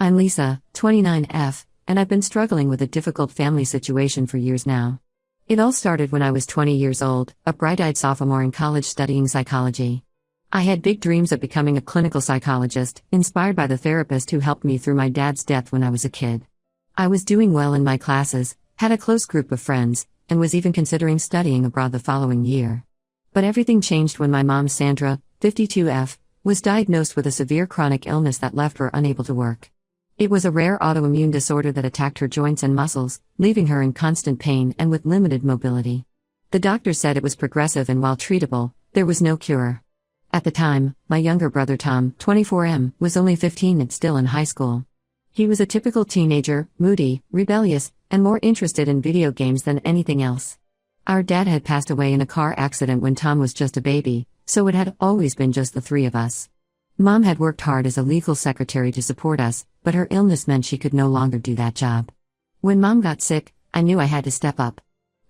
I'm Lisa, 29F, and I've been struggling with a difficult family situation for years now. It all started when I was 20 years old, a bright-eyed sophomore in college studying psychology. I had big dreams of becoming a clinical psychologist, inspired by the therapist who helped me through my dad's death when I was a kid. I was doing well in my classes, had a close group of friends, and was even considering studying abroad the following year. But everything changed when my mom, Sandra, 52F, was diagnosed with a severe chronic illness that left her unable to work. It was a rare autoimmune disorder that attacked her joints and muscles, leaving her in constant pain and with limited mobility. The doctor said it was progressive and while treatable, there was no cure. At the time, my younger brother Tom, 24M, was only 15 and still in high school. He was a typical teenager, moody, rebellious, and more interested in video games than anything else. Our dad had passed away in a car accident when Tom was just a baby, so it had always been just the three of us. Mom had worked hard as a legal secretary to support us, but her illness meant she could no longer do that job. When Mom got sick, I knew I had to step up.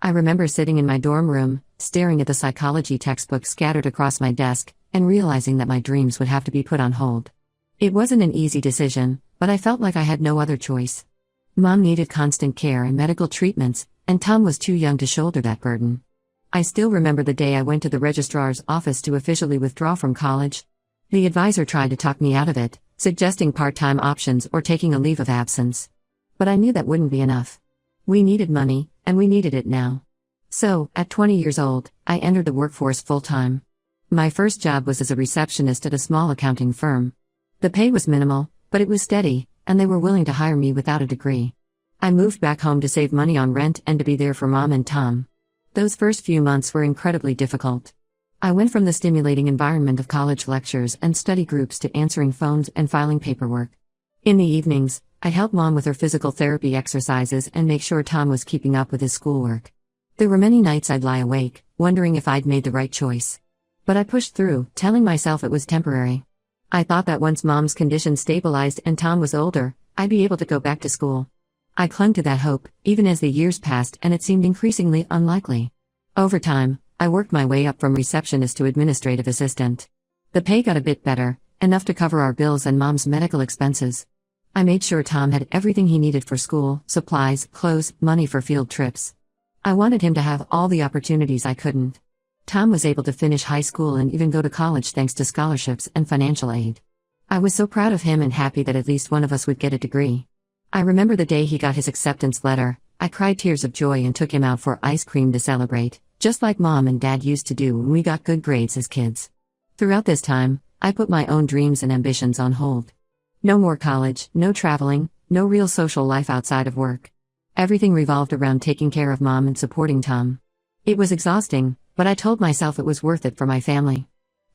I remember sitting in my dorm room, staring at the psychology textbooks scattered across my desk, and realizing that my dreams would have to be put on hold. It wasn't an easy decision, but I felt like I had no other choice. Mom needed constant care and medical treatments, and Tom was too young to shoulder that burden. I still remember the day I went to the registrar's office to officially withdraw from college. The advisor tried to talk me out of it, suggesting part-time options or taking a leave of absence. But I knew that wouldn't be enough. We needed money, and we needed it now. So, at 20 years old, I entered the workforce full-time. My first job was as a receptionist at a small accounting firm. The pay was minimal, but it was steady, and they were willing to hire me without a degree. I moved back home to save money on rent and to be there for Mom and Tom. Those first few months were incredibly difficult. I went from the stimulating environment of college lectures and study groups to answering phones and filing paperwork. In the evenings, I'd help Mom with her physical therapy exercises and make sure Tom was keeping up with his schoolwork. There were many nights I'd lie awake, wondering if I'd made the right choice. But I pushed through, telling myself it was temporary. I thought that once Mom's condition stabilized and Tom was older, I'd be able to go back to school. I clung to that hope, even as the years passed and it seemed increasingly unlikely. Over time, I worked my way up from receptionist to administrative assistant. The pay got a bit better, enough to cover our bills and Mom's medical expenses. I made sure Tom had everything he needed for school, supplies, clothes, money for field trips. I wanted him to have all the opportunities I couldn't. Tom was able to finish high school and even go to college thanks to scholarships and financial aid. I was so proud of him and happy that at least one of us would get a degree. I remember the day he got his acceptance letter. I cried tears of joy and took him out for ice cream to celebrate, just like Mom and Dad used to do when we got good grades as kids. Throughout this time, I put my own dreams and ambitions on hold. No more college, no traveling, no real social life outside of work. Everything revolved around taking care of Mom and supporting Tom. It was exhausting, but I told myself it was worth it for my family.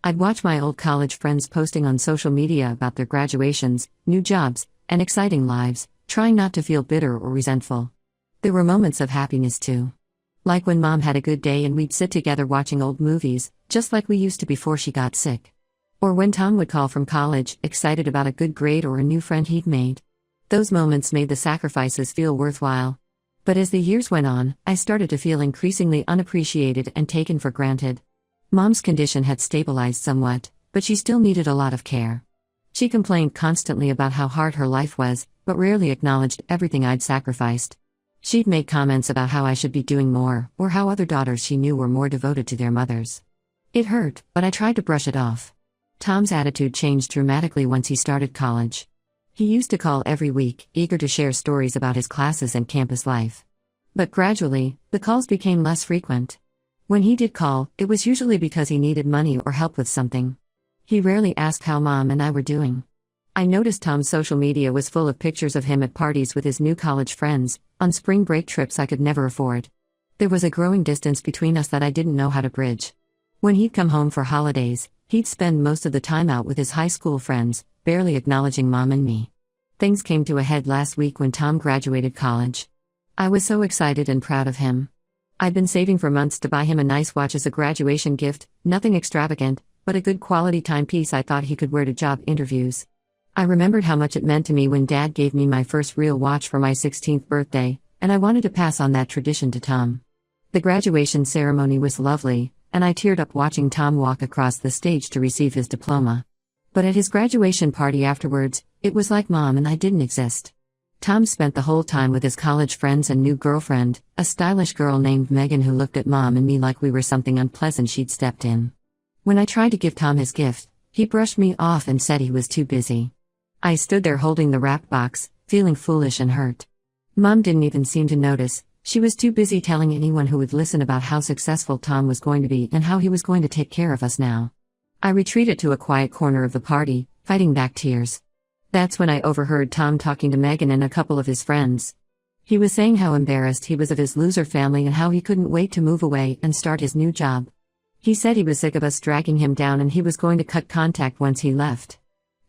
I'd watch my old college friends posting on social media about their graduations, new jobs, and exciting lives, trying not to feel bitter or resentful. There were moments of happiness too. Like when Mom had a good day and we'd sit together watching old movies, just like we used to before she got sick. Or when Tom would call from college, excited about a good grade or a new friend he'd made. Those moments made the sacrifices feel worthwhile. But as the years went on, I started to feel increasingly unappreciated and taken for granted. Mom's condition had stabilized somewhat, but she still needed a lot of care. She complained constantly about how hard her life was, but rarely acknowledged everything I'd sacrificed. She'd make comments about how I should be doing more, or how other daughters she knew were more devoted to their mothers. It hurt, but I tried to brush it off. Tom's attitude changed dramatically once he started college. He used to call every week, eager to share stories about his classes and campus life. But gradually, the calls became less frequent. When he did call, it was usually because he needed money or help with something. He rarely asked how Mom and I were doing. I noticed Tom's social media was full of pictures of him at parties with his new college friends, on spring break trips I could never afford. There was a growing distance between us that I didn't know how to bridge. When he'd come home for holidays, he'd spend most of the time out with his high school friends, barely acknowledging Mom and me. Things came to a head last week when Tom graduated college. I was so excited and proud of him. I'd been saving for months to buy him a nice watch as a graduation gift, nothing extravagant, but a good quality timepiece I thought he could wear to job interviews. I remembered how much it meant to me when Dad gave me my first real watch for my 16th birthday, and I wanted to pass on that tradition to Tom. The graduation ceremony was lovely, and I teared up watching Tom walk across the stage to receive his diploma. But at his graduation party afterwards, It was like Mom and I didn't exist. Tom spent the whole time with his college friends and new girlfriend, a stylish girl named Megan who looked at Mom and me like we were something unpleasant she'd stepped in. When I tried to give Tom his gift, he brushed me off and said he was too busy. I stood there holding the wrapped box, feeling foolish and hurt. Mom didn't even seem to notice. She was too busy telling anyone who would listen about how successful Tom was going to be and how he was going to take care of us now. I retreated to a quiet corner of the party, fighting back tears. That's when I overheard Tom talking to Megan and a couple of his friends. He was saying how embarrassed he was of his loser family and how he couldn't wait to move away and start his new job. He said he was sick of us dragging him down and he was going to cut contact once he left.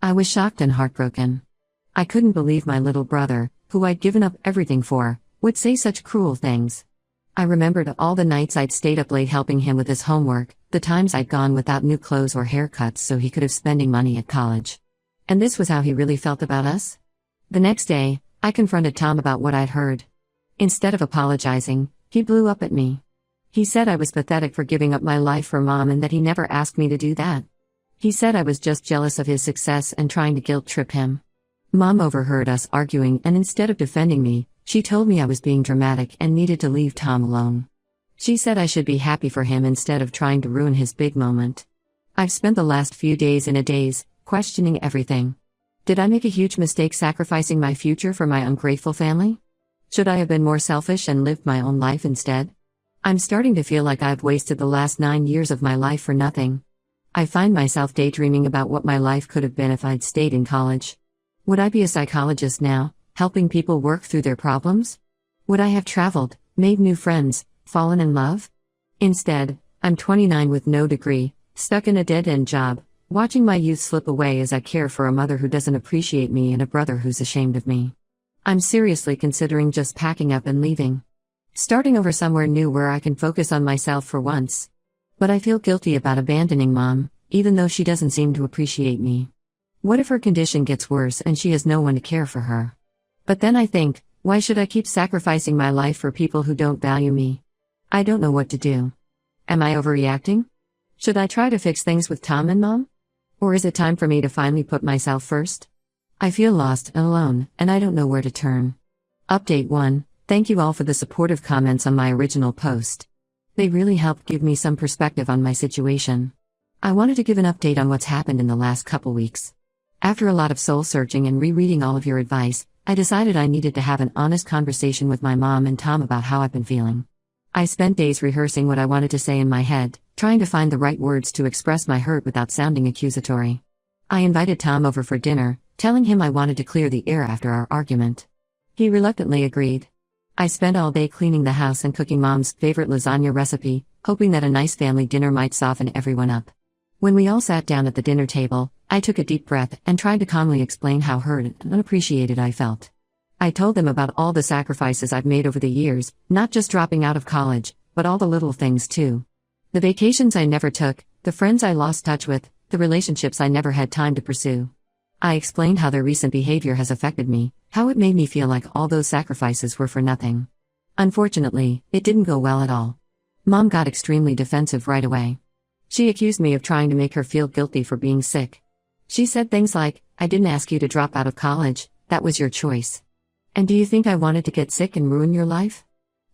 I was shocked and heartbroken. I couldn't believe my little brother, who I'd given up everything for, would say such cruel things. I remembered all the nights I'd stayed up late helping him with his homework, the times I'd gone without new clothes or haircuts so he could have spending money at college. And this was how he really felt about us? The next day, I confronted Tom about what I'd heard. Instead of apologizing, he blew up at me. He said I was pathetic for giving up my life for Mom and that he never asked me to do that. He said I was just jealous of his success and trying to guilt-trip him. Mom overheard us arguing and instead of defending me, she told me I was being dramatic and needed to leave Tom alone. She said I should be happy for him instead of trying to ruin his big moment. I've spent the last few days in a daze, questioning everything. Did I make a huge mistake sacrificing my future for my ungrateful family? Should I have been more selfish and lived my own life instead? I'm starting to feel like I've wasted the last 9 years of my life for nothing. I find myself daydreaming about what my life could have been if I'd stayed in college. Would I be a psychologist now, helping people work through their problems? Would I have traveled, made new friends, fallen in love? Instead, I'm 29 with no degree, stuck in a dead-end job, watching my youth slip away as I care for a mother who doesn't appreciate me and a brother who's ashamed of me. I'm seriously considering just packing up and leaving. Starting over somewhere new where I can focus on myself for once. But I feel guilty about abandoning Mom, even though she doesn't seem to appreciate me. What if her condition gets worse and she has no one to care for her? But then I think, why should I keep sacrificing my life for people who don't value me? I don't know what to do. Am I overreacting? Should I try to fix things with Tom and Mom? Or is it time for me to finally put myself first? I feel lost and alone, and I don't know where to turn. Update 1. Thank you all for the supportive comments on my original post. They really helped give me some perspective on my situation. I wanted to give an update on what's happened in the last couple weeks. After a lot of soul-searching and rereading all of your advice, I decided I needed to have an honest conversation with my mom and Tom about how I've been feeling. I spent days rehearsing what I wanted to say in my head, trying to find the right words to express my hurt without sounding accusatory. I invited Tom over for dinner, telling him I wanted to clear the air after our argument. He reluctantly agreed. I spent all day cleaning the house and cooking Mom's favorite lasagna recipe, hoping that a nice family dinner might soften everyone up. When we all sat down at the dinner table, I took a deep breath and tried to calmly explain how hurt and unappreciated I felt. I told them about all the sacrifices I've made over the years, not just dropping out of college, but all the little things too. The vacations I never took, the friends I lost touch with, the relationships I never had time to pursue. I explained how their recent behavior has affected me, how it made me feel like all those sacrifices were for nothing. Unfortunately, it didn't go well at all. Mom got extremely defensive right away. She accused me of trying to make her feel guilty for being sick. She said things like, "I didn't ask you to drop out of college, that was your choice. And do you think I wanted to get sick and ruin your life?"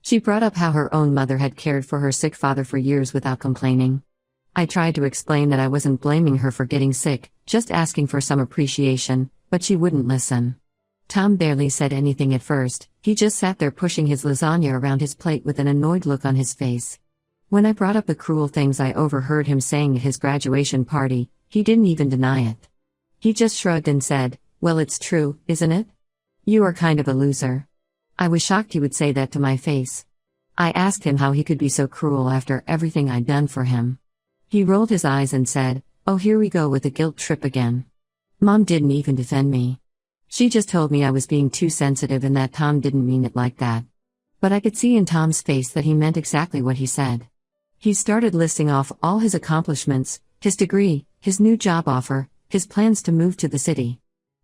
She brought up how her own mother had cared for her sick father for years without complaining. I tried to explain that I wasn't blaming her for getting sick, just asking for some appreciation, but she wouldn't listen. Tom barely said anything at first, he just sat there pushing his lasagna around his plate with an annoyed look on his face. When I brought up the cruel things I overheard him saying at his graduation party, he didn't even deny it. He just shrugged and said, "Well, it's true, isn't it? You are kind of a loser." I was shocked he would say that to my face. I asked him how he could be so cruel after everything I'd done for him. He rolled his eyes and said, "Oh, here we go with the guilt trip again." Mom didn't even defend me. She just told me I was being too sensitive and that Tom didn't mean it like that. But I could see in Tom's face that he meant exactly what he said. He started listing off all his accomplishments, his degree, his new job offer, his plans to move to the city.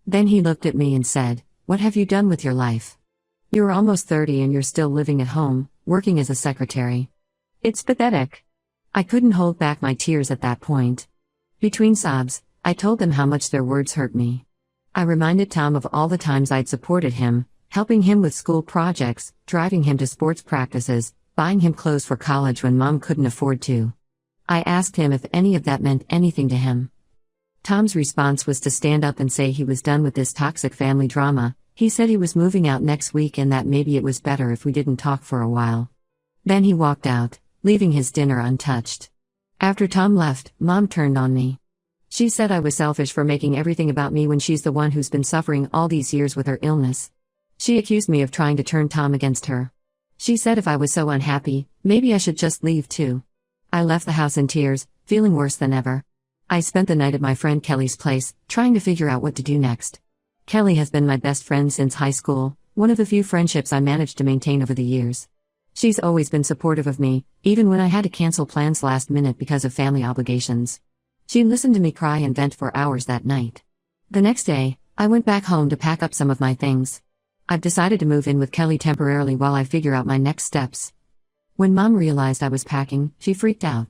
Then he looked at me and said, "What have you done with your life? You're almost 30 and you're still living at home, working as a secretary. It's pathetic." I couldn't hold back my tears at that point. Between sobs, I told them how much their words hurt me. I reminded Tom of all the times I'd supported him, helping him with school projects, driving him to sports practices, buying him clothes for college when Mom couldn't afford to. I asked him if any of that meant anything to him. Tom's response was to stand up and say he was done with this toxic family drama. He said he was moving out next week and that maybe it was better if we didn't talk for a while. Then he walked out, leaving his dinner untouched. After Tom left, Mom turned on me. She said I was selfish for making everything about me when she's the one who's been suffering all these years with her illness. She accused me of trying to turn Tom against her. She said if I was so unhappy, maybe I should just leave too. I left the house in tears, feeling worse than ever. I spent the night at my friend Kelly's place, trying to figure out what to do next. Kelly has been my best friend since high school, one of the few friendships I managed to maintain over the years. She's always been supportive of me, even when I had to cancel plans last minute because of family obligations. She listened to me cry and vent for hours that night. The next day, I went back home to pack up some of my things. I've decided to move in with Kelly temporarily while I figure out my next steps. When Mom realized I was packing, she freaked out.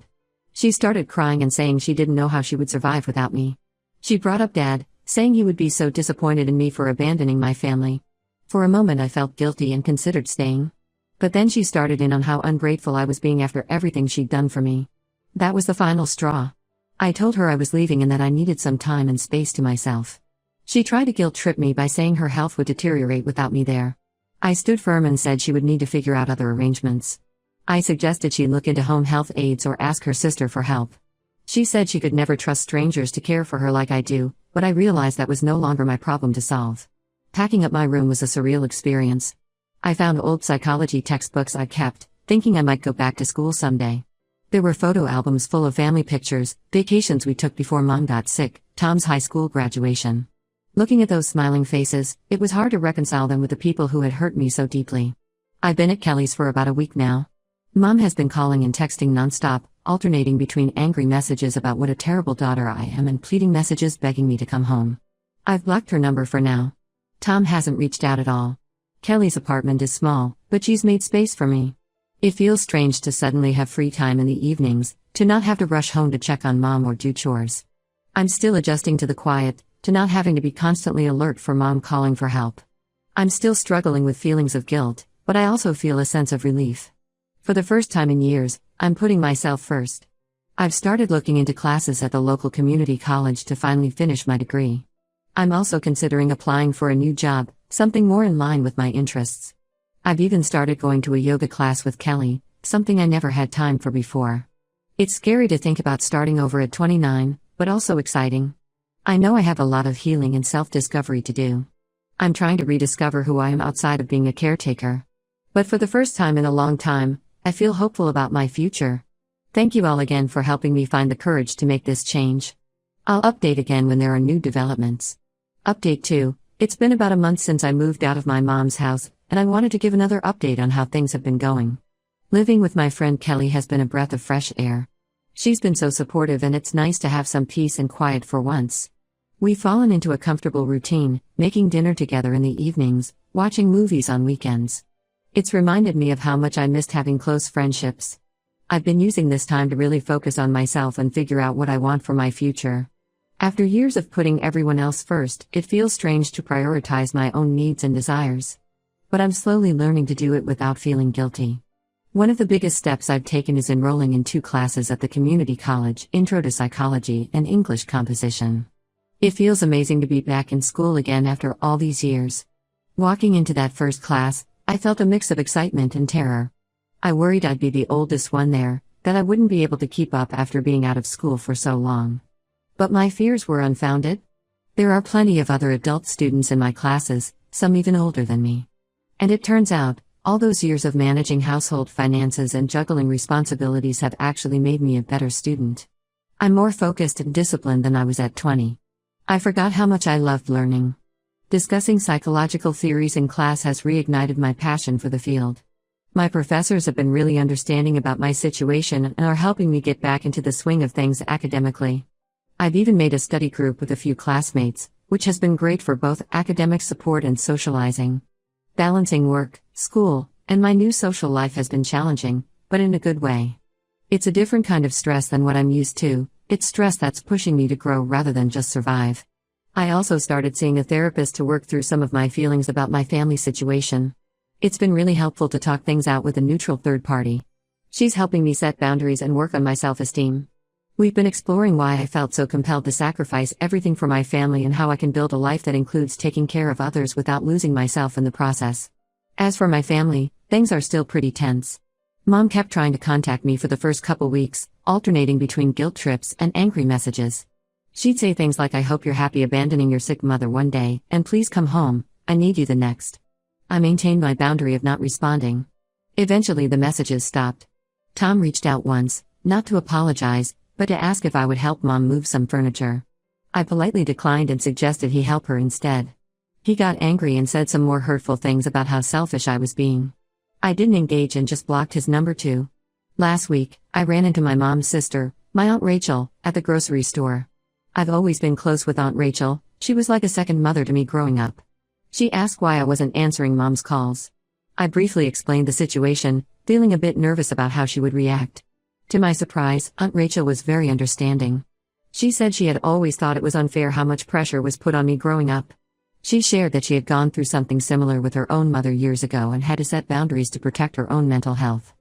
She started crying and saying she didn't know how she would survive without me. She brought up Dad, saying he would be so disappointed in me for abandoning my family. For a moment I felt guilty and considered staying. But then she started in on how ungrateful I was being after everything she'd done for me. That was the final straw. I told her I was leaving and that I needed some time and space to myself. She tried to guilt-trip me by saying her health would deteriorate without me there. I stood firm and said she would need to figure out other arrangements. I suggested she look into home health aides or ask her sister for help. She said she could never trust strangers to care for her like I do, but I realized that was no longer my problem to solve. Packing up my room was a surreal experience. I found old psychology textbooks I kept, thinking I might go back to school someday. There were photo albums full of family pictures, vacations we took before Mom got sick, Tom's high school graduation. Looking at those smiling faces, it was hard to reconcile them with the people who had hurt me so deeply. I've been at Kelly's for about a week now. Mom has been calling and texting nonstop, alternating between angry messages about what a terrible daughter I am and pleading messages begging me to come home. I've blocked her number for now. Tom hasn't reached out at all. Kelly's apartment is small, but she's made space for me. It feels strange to suddenly have free time in the evenings, to not have to rush home to check on Mom or do chores. I'm still adjusting to the quiet, to not having to be constantly alert for Mom calling for help. I'm still struggling with feelings of guilt, but I also feel a sense of relief. For the first time in years, I'm putting myself first. I've started looking into classes at the local community college to finally finish my degree. I'm also considering applying for a new job, something more in line with my interests. I've even started going to a yoga class with Kelly, something I never had time for before. It's scary to think about starting over at 29, but also exciting. I know I have a lot of healing and self-discovery to do. I'm trying to rediscover who I am outside of being a caretaker. But for the first time in a long time, I feel hopeful about my future. Thank you all again for helping me find the courage to make this change. I'll update again when there are new developments. Update 2. It's been about a month since I moved out of my mom's house, and I wanted to give another update on how things have been going. Living with my friend Kelly has been a breath of fresh air. She's been so supportive and it's nice to have some peace and quiet for once. We've fallen into a comfortable routine, making dinner together in the evenings, watching movies on weekends. It's reminded me of how much I missed having close friendships. I've been using this time to really focus on myself and figure out what I want for my future. After years of putting everyone else first, it feels strange to prioritize my own needs and desires. But I'm slowly learning to do it without feeling guilty. One of the biggest steps I've taken is enrolling in 2 classes at the community college, Intro to Psychology and English Composition. It feels amazing to be back in school again after all these years. Walking into that first class, I felt a mix of excitement and terror. I worried I'd be the oldest one there, that I wouldn't be able to keep up after being out of school for so long. But my fears were unfounded. There are plenty of other adult students in my classes, some even older than me. And it turns out, all those years of managing household finances and juggling responsibilities have actually made me a better student. I'm more focused and disciplined than I was at 20. I forgot how much I loved learning. Discussing psychological theories in class has reignited my passion for the field. My professors have been really understanding about my situation and are helping me get back into the swing of things academically. I've even made a study group with a few classmates, which has been great for both academic support and socializing. Balancing work, school, and my new social life has been challenging, but in a good way. It's a different kind of stress than what I'm used to. It's stress that's pushing me to grow rather than just survive. I also started seeing a therapist to work through some of my feelings about my family situation. It's been really helpful to talk things out with a neutral third party. She's helping me set boundaries and work on my self-esteem. We've been exploring why I felt so compelled to sacrifice everything for my family and how I can build a life that includes taking care of others without losing myself in the process. As for my family, things are still pretty tense. Mom kept trying to contact me for the first couple weeks, alternating between guilt trips and angry messages. She'd say things like, "I hope you're happy abandoning your sick mother one day, and please come home, I need you the next." I maintained my boundary of not responding. Eventually the messages stopped. Tom reached out once, not to apologize, but to ask if I would help Mom move some furniture. I politely declined and suggested he help her instead. He got angry and said some more hurtful things about how selfish I was being. I didn't engage and just blocked his number too. Last week, I ran into my mom's sister, my Aunt Rachel, at the grocery store. I've always been close with Aunt Rachel, she was like a second mother to me growing up. She asked why I wasn't answering Mom's calls. I briefly explained the situation, feeling a bit nervous about how she would react. To my surprise, Aunt Rachel was very understanding. She said she had always thought it was unfair how much pressure was put on me growing up. She shared that she had gone through something similar with her own mother years ago and had to set boundaries to protect her own mental health.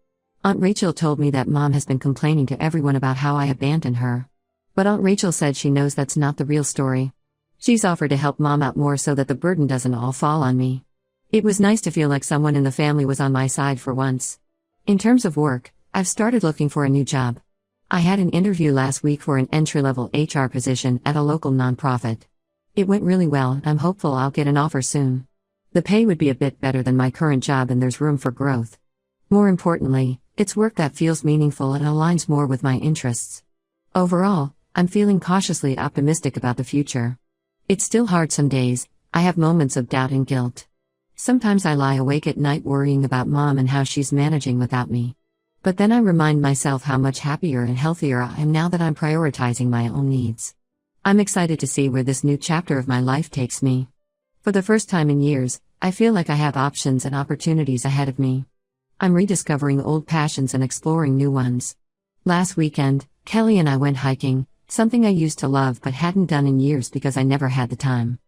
Aunt Rachel told me that Mom has been complaining to everyone about how I abandoned her. But Aunt Rachel said she knows that's not the real story. She's offered to help Mom out more so that the burden doesn't all fall on me. It was nice to feel like someone in the family was on my side for once. In terms of work, I've started looking for a new job. I had an interview last week for an entry-level HR position at a local nonprofit. It went really well and I'm hopeful I'll get an offer soon. The pay would be a bit better than my current job and there's room for growth. More importantly, it's work that feels meaningful and aligns more with my interests. Overall, I'm feeling cautiously optimistic about the future. It's still hard some days, I have moments of doubt and guilt. Sometimes I lie awake at night worrying about Mom and how she's managing without me. But then I remind myself how much happier and healthier I am now that I'm prioritizing my own needs. I'm excited to see where this new chapter of my life takes me. For the first time in years, I feel like I have options and opportunities ahead of me. I'm rediscovering old passions and exploring new ones. Last weekend, Kelly and I went hiking, something I used to love but hadn't done in years because I never had the time.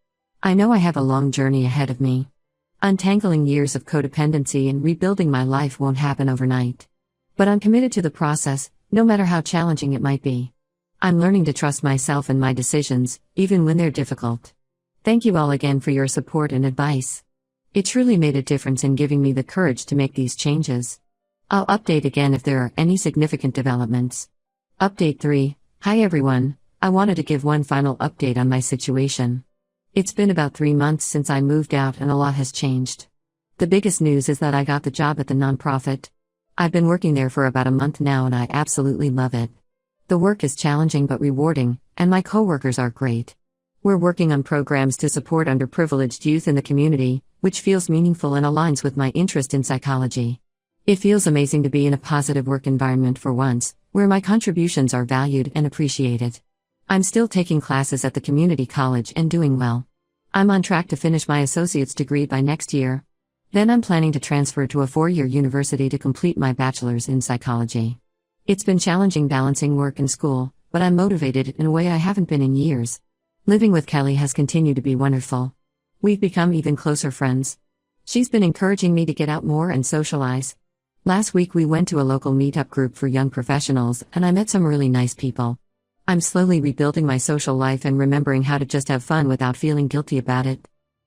I know I have a long journey ahead of me. Untangling years of codependency and rebuilding my life won't happen overnight. But I'm committed to the process, no matter how challenging it might be. I'm learning to trust myself and my decisions, even when they're difficult. Thank you all again for your support and advice. It truly made a difference in giving me the courage to make these changes. I'll update again if there are any significant developments. Update 3. Hi everyone, I wanted to give one final update on my situation. It's been about 3 months since I moved out and a lot has changed. The biggest news is that I got the job at the nonprofit. I've been working there for about a month now and I absolutely love it. The work is challenging but rewarding, and my coworkers are great. We're working on programs to support underprivileged youth in the community, which feels meaningful and aligns with my interest in psychology. It feels amazing to be in a positive work environment for once, where my contributions are valued and appreciated. I'm still taking classes at the community college and doing well. I'm on track to finish my associate's degree by next year. Then I'm planning to transfer to a 4-year university to complete my bachelor's in psychology. It's been challenging balancing work and school, but I'm motivated in a way I haven't been in years. Living with Kelly has continued to be wonderful. We've become even closer friends. She's been encouraging me to get out more and socialize. Last week we went to a local meetup group for young professionals and I met some really nice people. I'm slowly rebuilding my social life and remembering how to just have fun without feeling guilty about it.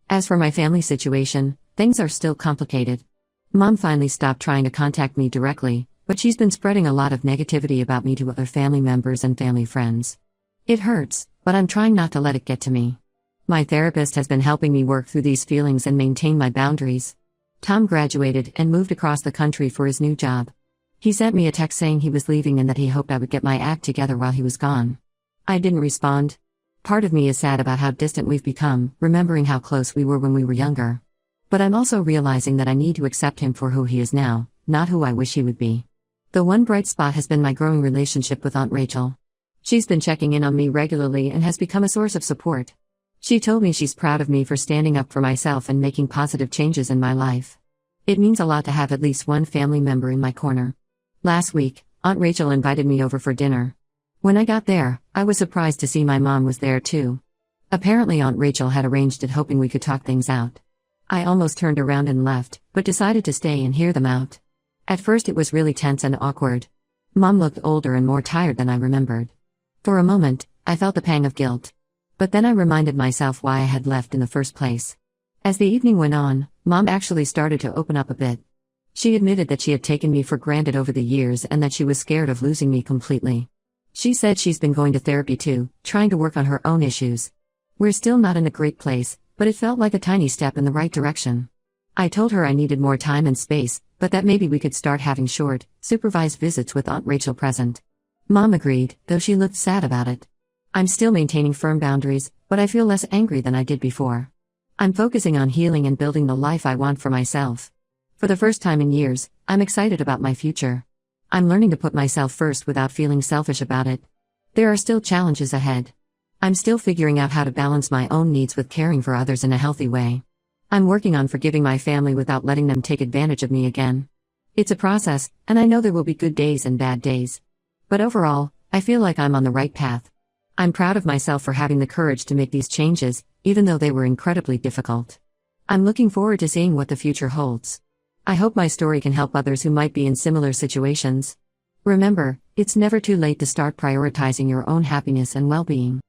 As for my family situation, things are still complicated. Mom finally stopped trying to contact me directly, but she's been spreading a lot of negativity about me to other family members and family friends. It hurts, but I'm trying not to let it get to me. My therapist has been helping me work through these feelings and maintain my boundaries. Tom graduated and moved across the country for his new job. He sent me a text saying he was leaving and that he hoped I would get my act together while he was gone. I didn't respond. Part of me is sad about how distant we've become, remembering how close we were when we were younger. But I'm also realizing that I need to accept him for who he is now, not who I wish he would be. The one bright spot has been my growing relationship with Aunt Rachel. She's been checking in on me regularly and has become a source of support. She told me she's proud of me for standing up for myself and making positive changes in my life. It means a lot to have at least one family member in my corner. Last week, Aunt Rachel invited me over for dinner. When I got there, I was surprised to see my mom was there too. Apparently, Aunt Rachel had arranged it hoping we could talk things out. I almost turned around and left, but decided to stay and hear them out. At first, it was really tense and awkward. Mom looked older and more tired than I remembered. For a moment, I felt the pang of guilt. But then I reminded myself why I had left in the first place. As the evening went on, Mom actually started to open up a bit. She admitted that she had taken me for granted over the years and that she was scared of losing me completely. She said she's been going to therapy too, trying to work on her own issues. We're still not in a great place, but it felt like a tiny step in the right direction. I told her I needed more time and space, but that maybe we could start having short, supervised visits with Aunt Rachel present. Mom agreed, though she looked sad about it. I'm still maintaining firm boundaries, but I feel less angry than I did before. I'm focusing on healing and building the life I want for myself. For the first time in years, I'm excited about my future. I'm learning to put myself first without feeling selfish about it. There are still challenges ahead. I'm still figuring out how to balance my own needs with caring for others in a healthy way. I'm working on forgiving my family without letting them take advantage of me again. It's a process, and I know there will be good days and bad days. But overall, I feel like I'm on the right path. I'm proud of myself for having the courage to make these changes, even though they were incredibly difficult. I'm looking forward to seeing what the future holds. I hope my story can help others who might be in similar situations. Remember, it's never too late to start prioritizing your own happiness and well-being.